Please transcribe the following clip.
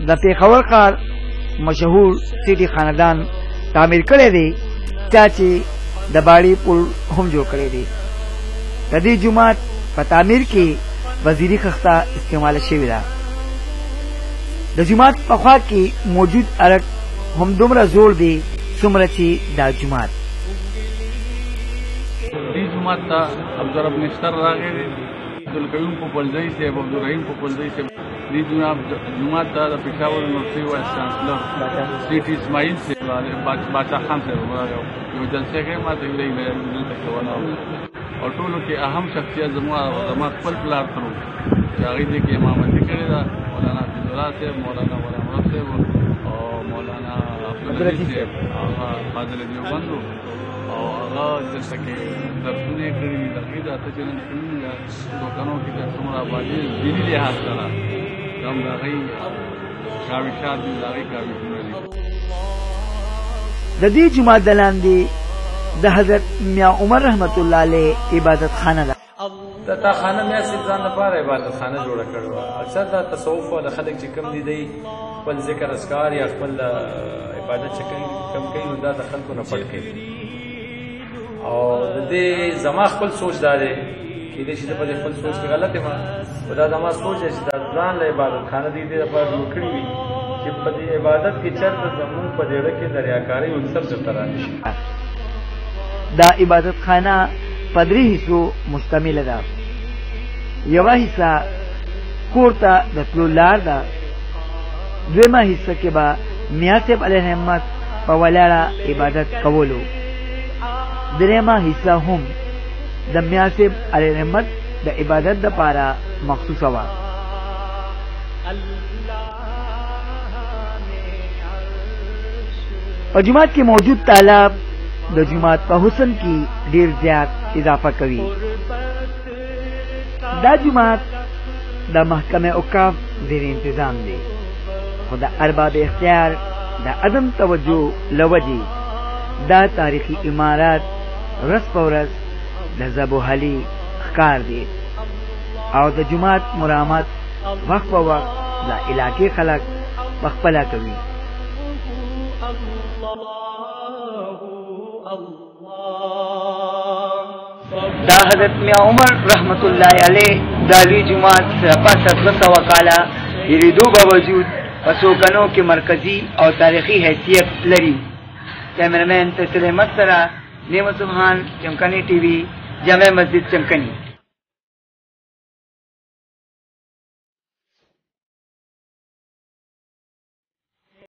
د پیښور ښار مشهور سیټي خاندان تعمیر کړی دی چا چې د باړې پل هم جوړ کړی دی. د دې جومات په تعمیر کې وزیري خښته استعماله شوې ده. د جومات په خوا کې موجود ارک هم دومره زوړ دی څومره چې دا جومات. دې جومات ته عبدالرب نشتر راغی دی، عبدالقیوم پوپلزئی صاحب، عبدالرحیم پوپلزئی صاحب. دې جومات ته د پېښور یونیورسټۍ وایس چانسلر سیټي اسماعیل صاحب، باچا خان صاحب یو جلسه کې ما ته دلته کوله او ټولو کې اهم شخصیت زما خپل پلار تر و چې هغې دې کې امامتي کړې ده، مولانا حفیظالله صاحب، مولانا غلام رب صاحب او مولانا عبدالعزیز صاحب، هغه فاضل دیوبند او هغه دلته کې درسونه یې کړي دي. د هغې د اته چې نن کړي دوکانو کې د څومره آبادي دیني لحاظ سره هم د هغې کاوشات دي، د هغې کاوشونه دي. د دې جومات د لاندې د حضرت میاں عمر رحمت الله علیه عبادت خانه ده. دا خانه میا صاحب ځان لپاره عبادت خانه جوړه کړې وه. اکثر دا تصوف والا خلک چې کوم دي دی خپل ذکر اذکار یا خپل عبادت چې کم کوي نو دا د خلکو نه پټ کوي. او د دې زما خپل سوچ دا دی کېدای شي زه په دې خپل سوچ کې غلط یم، خو دا زما سوچ دی چې دا ځان له عبادت خانه دې لپاره جوړ کړي وي چې په دې عبادت کې چېرته زمونږ په زړه کې د ریاکارۍ عنصر درته رانشي. دا عبادت خانه په 3 حصو مشتمله ده. یوه حصه کور ته د تلو لار ده، دویمه حصه کې به میاں صاحب علیه رحمت په ولاړه عبادت کولو، دریمه حصه هم د میاں صاحب علیه رحمت د عبادت دپاره مخصوصه وه. په جومات کې موجود تالاب د جومات په حسن کې ډیر زیات اضافه کوي. دا جومات د محکمه اوقاف زیر انتظام دی، خو د ارباب اختیار د عدم توجه لوجې دا تاریخي عمارات ورځ په ورځ د زبوحلي ښکار دی او د جومات مرامت وخت په وخت د علاقې خلک پخپله کوي. دا حضرت میاں عمر رحمت الله علیه دا لوی جومات پس از 200 کاله هېرېدو باوجود په څوکنو کې مرکزي او تاریخي حیثیت لري. کیمرمین فیصل احمد سره نعمت سبحان، چمکنی ټي وي، جامع مسجد چمکنی.